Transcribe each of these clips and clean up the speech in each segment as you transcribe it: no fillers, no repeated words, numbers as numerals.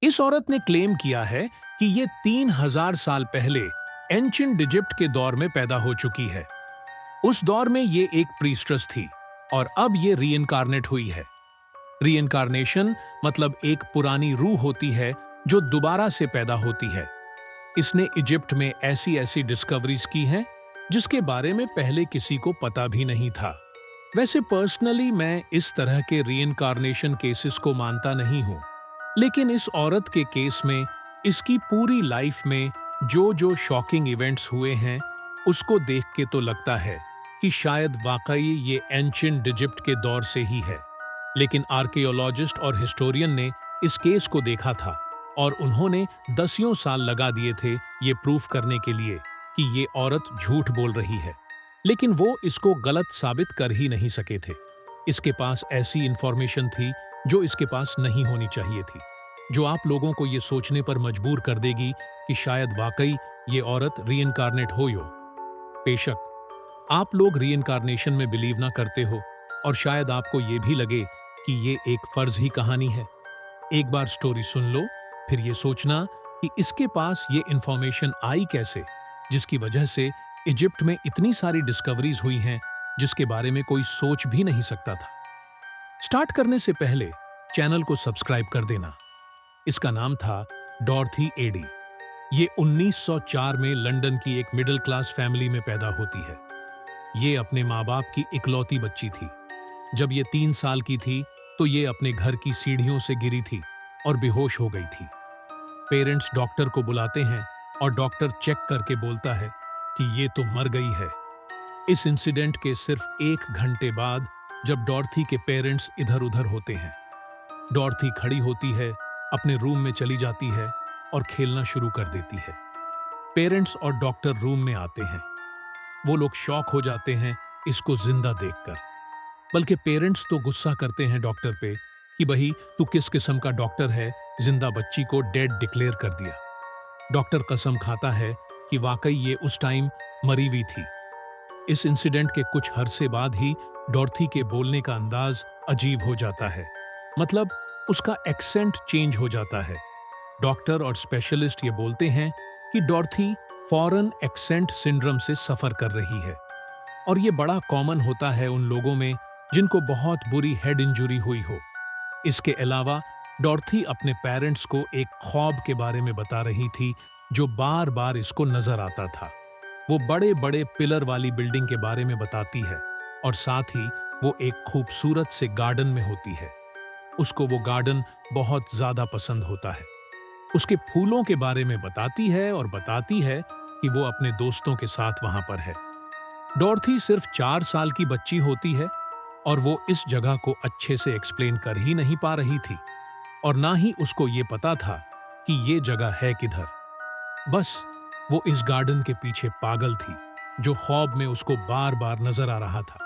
इस औरत ने क्लेम किया है कि ये 3000 साल पहले एंशिएंट इजिप्ट के दौर में पैदा हो चुकी है। उस दौर में ये एक प्रीस्ट्रेस थी और अब ये रीइंकारनेट हुई है। रीइंकारनेशन मतलब एक पुरानी रूह होती है जो दोबारा से पैदा होती है। इसने इजिप्ट में ऐसी ऐसी डिस्कवरीज की हैं जिसके बारे में पहले किसी को पता भी नहीं था। वैसे पर्सनली मैं इस तरह के रीइंकारनेशन केसेस को मानता नहीं हूं, लेकिन इस औरत के केस में इसकी पूरी लाइफ में जो जो शॉकिंग इवेंट्स हुए हैं उसको देख के तो लगता है कि शायद वाकई ये एंशिएंट इजिप्ट के दौर से ही है। लेकिन आर्कियोलॉजिस्ट और हिस्टोरियन ने इस केस को देखा था और उन्होंने दसियों साल लगा दिए थे ये प्रूफ करने के लिए कि ये औरत झूठ बोल रही है, लेकिन वो इसको गलत साबित कर ही नहीं सके थे। इसके पास ऐसी इंफॉर्मेशन थी जो इसके पास नहीं होनी चाहिए थी, जो आप लोगों को ये सोचने पर मजबूर कर देगी कि शायद वाकई ये औरत रीइंकारनेट हो यो। बेशक आप लोग रीइंकारनेशन में बिलीव ना करते हो और शायद आपको ये भी लगे कि ये एक फर्ज ही कहानी है। एक बार स्टोरी सुन लो, फिर ये सोचना कि इसके पास ये इंफॉर्मेशन आई कैसे, जिसकी वजह से इजिप्ट में इतनी सारी डिस्कवरीज हुई हैं जिसके बारे में कोई सोच भी नहीं सकता था। स्टार्ट करने से पहले चैनल को सब्सक्राइब कर देना। इसका नाम था डॉर्थी एडी। ये 1904 में लंदन की एक मिडिल क्लास फैमिली में पैदा होती है। ये अपने माँ बाप की इकलौती बच्ची थी। जब ये 3 साल की थी तो ये अपने घर की सीढ़ियों से गिरी थी और बेहोश हो गई थी। पेरेंट्स डॉक्टर को बुलाते हैं और डॉक्टर चेक करके बोलता है कि ये तो मर गई है। इस इंसिडेंट के सिर्फ 1 घंटे बाद जब डॉर्थी के पेरेंट्स इधर उधर होते हैं, डॉर्थी खड़ी होती है, अपने रूम में चली जाती है और खेलना शुरू कर देती है। पेरेंट्स और डॉक्टर रूम में आते हैं। वो लोग शॉक हो जाते हैं इसको जिंदा देखकर। बल्कि पेरेंट्स तो गुस्सा करते हैं डॉक्टर पे कि भाई तू किस किस्म का डॉक्टर है, जिंदा बच्ची को डेड डिक्लेयर कर दिया। डॉक्टर कसम खाता है कि वाकई ये उस टाइम मरी हुई थी। इस इंसिडेंट के कुछ अरसे बाद ही डॉर्थी के बोलने का अंदाज अजीब हो जाता है, मतलब उसका एक्सेंट चेंज हो जाता है। डॉक्टर और स्पेशलिस्ट ये बोलते हैं कि डॉर्थी फॉरेन एक्सेंट सिंड्रोम से सफर कर रही है और ये बड़ा कॉमन होता है उन लोगों में जिनको बहुत बुरी हेड इंजरी हुई हो। इसके अलावा डॉर्थी अपने पेरेंट्स को एक ख्वाब के बारे में बता रही थी जो बार बार इसको नजर आता था। वो बड़े बड़े पिलर वाली बिल्डिंग के बारे में बताती है और साथ ही वो एक खूबसूरत से गार्डन में होती है। उसको वो गार्डन बहुत ज्यादा पसंद होता है। उसके फूलों के बारे में बताती है और बताती है कि वो अपने दोस्तों के साथ वहां पर है। डॉर्थी सिर्फ 4 साल की बच्ची होती है और वो इस जगह को अच्छे से एक्सप्लेन कर ही नहीं पा रही थी और ना ही उसको ये पता था कि ये जगह है किधर। बस वो इस गार्डन के पीछे पागल थी जो ख्वाब में उसको बार बार नजर आ रहा था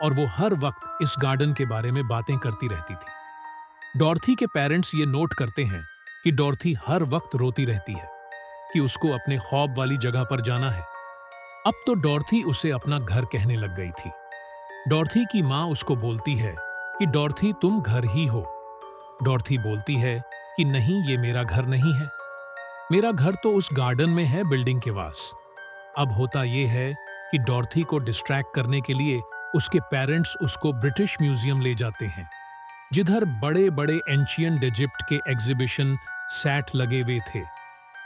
और वो हर वक्त इस गार्डन के बारे में बातें करती रहती थी। डॉर्थी के पेरेंट्स ये नोट करते हैं कि डॉर्थी हर वक्त रोती रहती है कि उसको अपने ख्वाब वाली जगह पर जाना है। अब तो डॉर्थी उसे अपना घर कहने लग गई थी। डॉर्थी की माँ उसको बोलती है कि डॉर्थी तुम घर ही हो। डॉर्थी बोलती है कि नहीं, ये मेरा घर नहीं है, मेरा घर तो उस गार्डन में है बिल्डिंग के पास। अब होता यह है कि डॉर्थी को डिस्ट्रैक्ट करने के लिए उसके पेरेंट्स उसको ब्रिटिश म्यूजियम ले जाते हैं, जिधर बड़े बड़े एंशिएंट इजिप्ट के एग्जीबिशन सेट लगे हुए थे।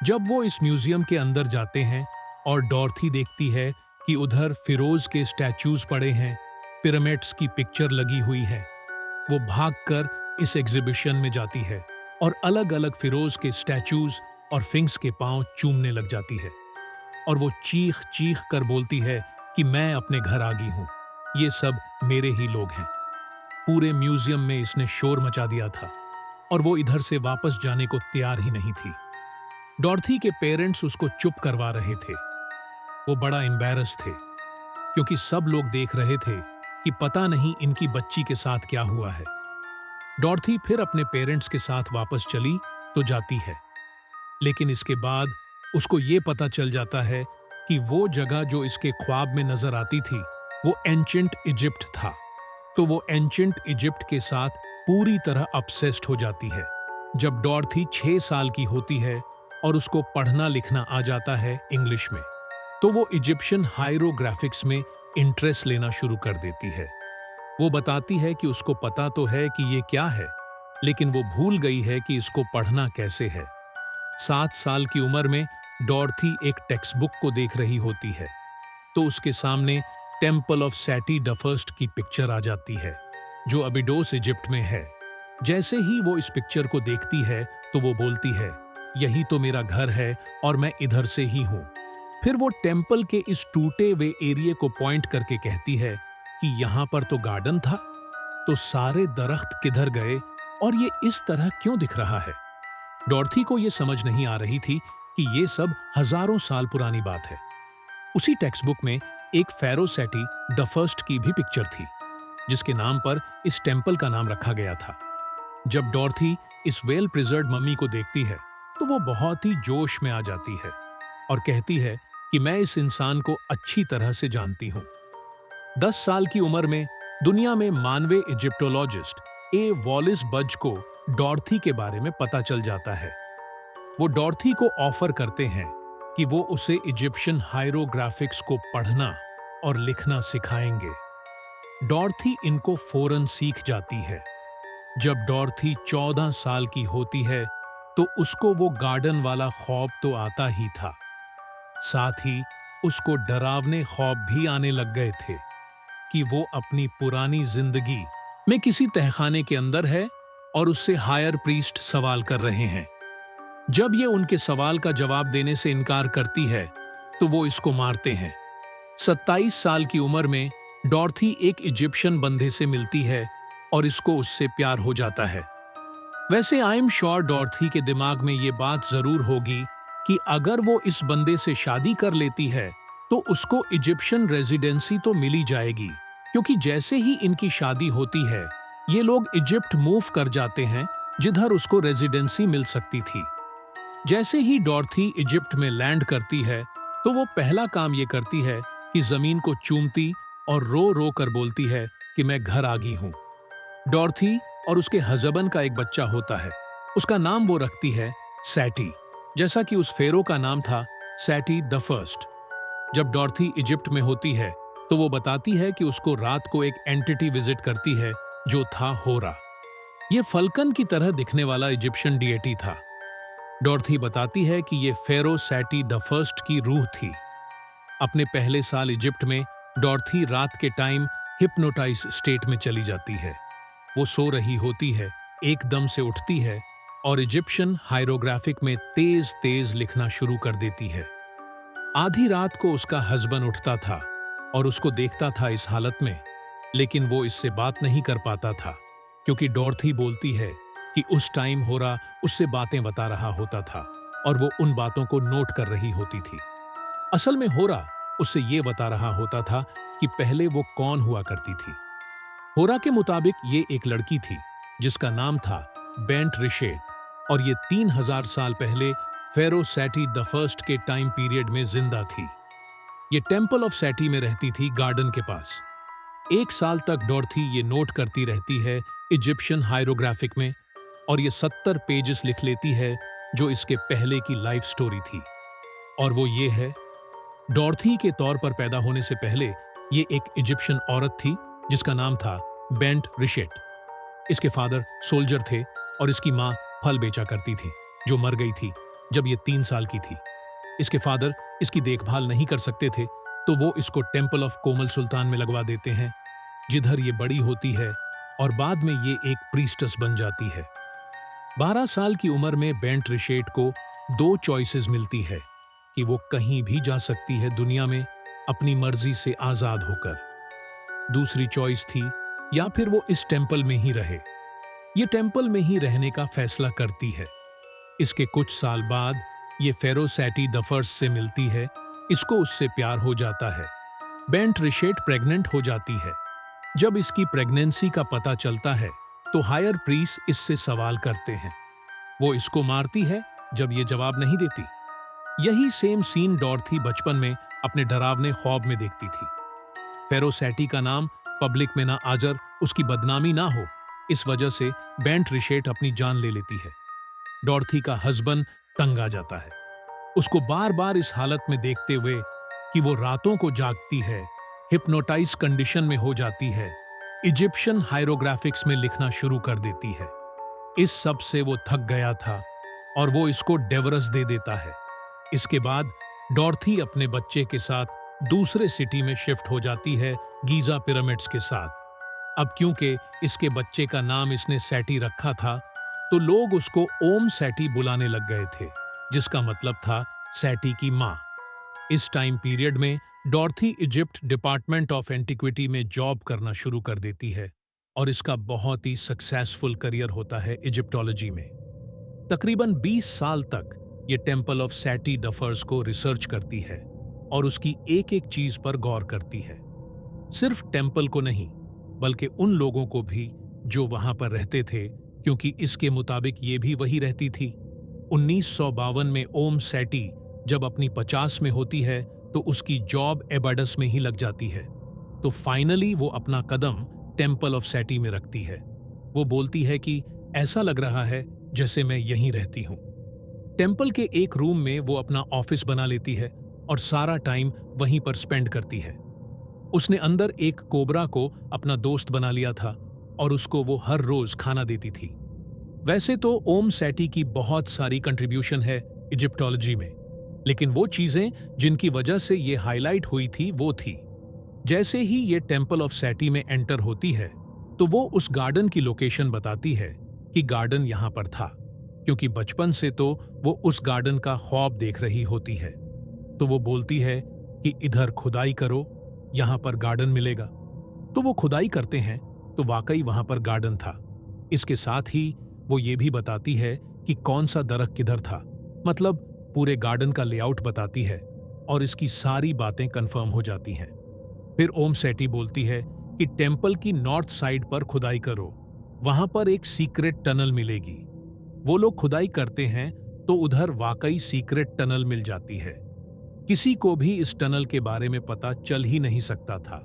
जब वो इस म्यूजियम के अंदर जाते हैं और डॉर्थी देखती है कि उधर फिरोज के स्टैचूज पड़े हैं, पिरामिड्स की पिक्चर लगी हुई है, वो भागकर इस एग्जीबिशन में जाती है और अलग अलग फिरोज के स्टैचूज और फिंग्स के पांव चूमने लग जाती है और वो चीख चीख कर बोलती है कि मैं अपने घर आ गई हूं, ये सब मेरे ही लोग हैं। पूरे म्यूजियम में इसने शोर मचा दिया था और वो इधर से वापस जाने को तैयार ही नहीं थी। डॉर्थी के पेरेंट्स उसको चुप करवा रहे थे। वो बड़ा एम्बैरस थे क्योंकि सब लोग देख रहे थे कि पता नहीं इनकी बच्ची के साथ क्या हुआ है। डॉर्थी फिर अपने पेरेंट्स के साथ वापस चली तो जाती है, लेकिन इसके बाद उसको ये पता चल जाता है कि वो जगह जो इसके ख्वाब में नजर आती थी वो एंशिएंट इजिप्ट था। तो वो एंशिएंट इजिप्ट के साथ पूरी तरह ऑब्सेस्ड हो जाती है। जब डॉर्थी 6 साल की होती है और उसको पढ़ना लिखना आ जाता है इंग्लिश में, तो वो इजिप्शियन हायरोग्राफिक्स में इंटरेस्ट लेना शुरू कर देती है। वो बताती है कि उसको पता तो है कि ये क्या है, लेकिन वो भूल गई है कि इसको पढ़ना कैसे है। 7 साल की उम्र में डॉर्थी एक टेक्स्ट बुक को देख रही होती है, तो उसके सामने टेम्पल ऑफ सैटी द फर्स्ट की पिक्चर आ जाती है, जो अबिडोस इजिप्ट में है। जैसे ही वो इस पिक्चर को देखती है तो वो बोलती है, यही तो मेरा घर है और मैं इधर से ही हूँ। फिर वो टेम्पल के इस टूटे हुए एरिया को पॉइंट करके कहती है कि यहाँ पर तो गार्डन था, तो सारे दरख्त किधर गए और ये इस तरह क्यों दिख रहा है। डॉर्थी को ये समझ नहीं आ रही थी कि ये सब हजारों साल पुरानी बात है। उसी टेक्स्ट बुक में एक फेरो सैटी द फर्स्ट की भी पिक्चर थी, जिसके नाम पर इस टेम्पल का नाम रखा गया था। जब डॉर्थी इस वेल प्रिजर्व्ड मम्मी को देखती है तो वो बहुत ही जोश में आ जाती है और कहती है कि मैं इस इंसान को अच्छी तरह से जानती हूँ। 10 साल की उम्र में दुनिया में मानवे इजिप्टोलॉजिस्ट ए वॉलिस बज को डॉर्थी के बारे में पता चल जाता है। वो डॉर्थी को ऑफर करते हैं कि वो उसे इजिप्शियन हायरोग्राफिक्स को पढ़ना और लिखना सिखाएंगे। डॉर्थी इनको फौरन सीख जाती है। जब डॉर्थी 14 साल की होती है तो उसको वो गार्डन वाला ख्वाब तो आता ही था, साथ ही उसको डरावने ख्वाब भी आने लग गए थे कि वो अपनी पुरानी जिंदगी में किसी तहखाने के अंदर है और उससे हायर प्रीस्ट सवाल कर रहे हैं। जब ये उनके सवाल का जवाब देने से इनकार करती है तो वो इसको मारते हैं। 27 साल की उम्र में डॉर्थी एक इजिप्शियन बंदे से मिलती है और इसको उससे प्यार हो जाता है। वैसे आई एम श्योर डॉर्थी के दिमाग में ये बात जरूर होगी कि अगर वो इस बंदे से शादी कर लेती है तो उसको इजिप्शियन रेजिडेंसी तो मिली जाएगी, क्योंकि जैसे ही इनकी शादी होती है ये लोग इजिप्ट मूव कर जाते हैं, जिधर उसको रेजिडेंसी मिल सकती थी। जैसे ही डॉर्थी इजिप्ट में लैंड करती है तो वो पहला काम ये करती है कि जमीन को चूमती और रो रो कर बोलती है कि मैं घर आ गई हूँ। डॉर्थी और उसके हस्बैंड का एक बच्चा होता है, उसका नाम वो रखती है सैटी, जैसा कि उस फेरो का नाम था सैटी द फर्स्ट। जब डॉर्थी इजिप्ट में होती है तो वो बताती है कि उसको रात को एक एंटिटी विजिट करती है जो था होरा। ये फल्कन की तरह दिखने वाला इजिप्शियन डिएटी था। डॉर्थी बताती है कि ये फेरो सैटी द फर्स्ट की रूह थी। अपने पहले साल इजिप्ट में डॉर्थी रात के टाइम हिप्नोटाइज स्टेट में चली जाती है। वो सो रही होती है, एकदम से उठती है और इजिप्शियन हायरोग्राफिक में तेज तेज लिखना शुरू कर देती है। आधी रात को उसका हस्बैंड उठता था और उसको देखता था इस हालत में, लेकिन वो इससे बात नहीं कर पाता था, क्योंकि डॉर्थी बोलती है कि उस टाइम होरा उससे बातें बता रहा होता था और वो उन बातों को नोट कर रही होती थी। असल में होरा उससे ये बता रहा होता था कि पहले वो कौन हुआ करती थी। होरा के मुताबिक ये एक लड़की थी जिसका नाम था बेंट रिशेट, और ये 3000 साल पहले फेरो सैटी द फर्स्ट के टाइम पीरियड में जिंदा थी। ये टेम्पल ऑफ सैटी में रहती थी, गार्डन के पास। 1 साल तक डॉर्थी ये नोट करती रहती है इजिप्शियन हायरोग्राफिक में, और ये 70 पेजेस लिख लेती है जो इसके पहले की लाइफ स्टोरी थी। और वो ये है, डॉर्थी के तौर पर पैदा होने से पहले ये एक इजिप्शियन औरत थी जिसका नाम था बेंट रिशेट। इसके फादर सोल्जर थे और इसकी माँ फल बेचा करती थी, जो मर गई थी जब ये 3 साल की थी। इसके फादर इसकी देखभाल नहीं कर सकते थे, तो वो इसको टेम्पल ऑफ कोमल सुल्तान में लगवा देते हैं, जिधर ये बड़ी होती है और बाद में ये एक प्रीस्टस बन जाती है। 12 साल की उम्र में बेंट रिशेट को 2 चॉइसेस मिलती है कि वो कहीं भी जा सकती है दुनिया में अपनी मर्जी से आजाद होकर। दूसरी चॉइस थी या फिर वो इस टेम्पल में ही रहे। ये टेम्पल में ही रहने का फैसला करती है। इसके कुछ साल बाद ये फेरो सैटी द फर्स्ट से मिलती है, इसको उससे प्यार हो जाता है। बेंट रिशेट प्रेग्नेंट हो जाती है। जब इसकी प्रेगनेंसी का पता चलता है तो हायर प्रीस इससे सवाल करते हैं। वो इसको मारती है जब ये जवाब नहीं देती। यही सेम सीन डॉर्थी बचपन में अपने डरावने ख्वाब में देखती थी। फेरो सैटी का नाम पब्लिक में ना आजर उसकी बदनामी ना हो, इस वजह से बेंट रिशेट अपनी जान ले लेती है। डॉर्थी का हस्बैंड तंग आ जाता है। उसको बार बार इस हालत में देखते हुए कि वो रातों को जागती है, हिप्नोटाइज कंडीशन में हो जाती है, इजिप्शियन हायरोग्राफिक्स में लिखना शुरू कर देती है। इस सब से वो थक गया था और वो इसको डिवोर्स दे देता है। इसके बाद डॉर्थी अपने बच्चे के साथ दूसरे सिटी में शिफ्ट हो जाती है, गीजा पिरामिड्स के साथ। अब क्योंकि इसके बच्चे का नाम इसने सैटी रखा था, तो लोग उसको ओम सैटी बुलाने लग गए थे, जिसका मतलब था सैटी की माँ। इस टाइम पीरियड में डॉर्थी इजिप्ट डिपार्टमेंट ऑफ एंटिक्विटी में जॉब करना शुरू कर देती है और इसका बहुत ही सक्सेसफुल करियर होता है इजिप्टोलॉजी में। तकरीबन 20 साल तक ये टेम्पल ऑफ सैटी डफर्स को रिसर्च करती है और उसकी एक एक चीज पर गौर करती है। सिर्फ टेम्पल को नहीं, बल्कि उन लोगों को भी जो वहां पर रहते थे, क्योंकि इसके मुताबिक ये भी वही रहती थी। 1952 में ओम सैटी जब अपनी 50 में होती है तो उसकी जॉब एबाडस में ही लग जाती है। तो फाइनली वो अपना कदम टेम्पल ऑफ सैटी में रखती है। वो बोलती है कि ऐसा लग रहा है जैसे मैं यहीं रहती हूँ। टेम्पल के एक रूम में वो अपना ऑफिस बना लेती है और सारा टाइम वहीं पर स्पेंड करती है। उसने अंदर एक कोबरा को अपना दोस्त बना लिया था और उसको वो हर रोज खाना देती थी। वैसे तो ओम सैटी की बहुत सारी कंट्रीब्यूशन है इजिप्टोलॉजी में, लेकिन वो चीजें जिनकी वजह से ये हाईलाइट हुई थी वो थी, जैसे ही ये टेम्पल ऑफ सैटी में एंटर होती है तो वो उस गार्डन की लोकेशन बताती है कि गार्डन यहां पर था, क्योंकि बचपन से तो वो उस गार्डन का ख्वाब देख रही होती है। तो वो बोलती है कि इधर खुदाई करो, यहां पर गार्डन मिलेगा। तो वो खुदाई करते हैं तो वाकई वहां पर गार्डन था। इसके साथ ही वो ये भी बताती है कि कौन सा दरख्त किधर था, मतलब पूरे गार्डन का लेआउट बताती है और इसकी सारी बातें कंफर्म हो जाती हैं। फिर ओम सैटी बोलती है कि टेम्पल की नॉर्थ साइड पर खुदाई करो, वहां पर एक सीक्रेट टनल मिलेगी। वो लोग खुदाई करते हैं तो उधर वाकई सीक्रेट टनल मिल जाती है। किसी को भी इस टनल के बारे में पता चल ही नहीं सकता था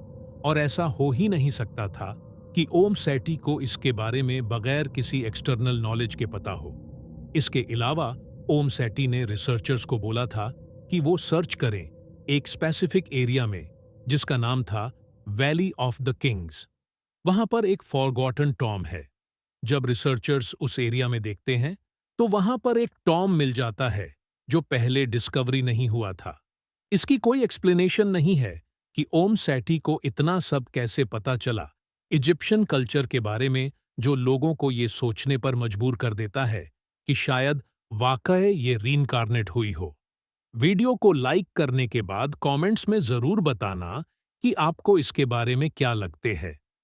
और ऐसा हो ही नहीं सकता था कि ओम सैटी को इसके बारे में बगैर किसी एक्सटर्नल नॉलेज के पता हो। इसके अलावा ओम सैटी ने रिसर्चर्स को बोला था कि वो सर्च करें एक स्पेसिफिक एरिया में जिसका नाम था वैली ऑफ द किंग्स। वहां पर एक फॉरगॉटन टॉम है। जब रिसर्चर्स उस एरिया में देखते हैं तो वहां पर एक टॉम मिल जाता है जो पहले डिस्कवरी नहीं हुआ था। इसकी कोई एक्सप्लेनेशन नहीं है कि ओम सैटी को इतना सब कैसे पता चला इजिप्शियन कल्चर के बारे में, जो लोगों को ये सोचने पर मजबूर कर देता है कि शायद वाकई ये रीइंकार्नेट हुई हो। वीडियो को लाइक करने के बाद कमेंट्स में जरूर बताना कि आपको इसके बारे में क्या लगते हैं।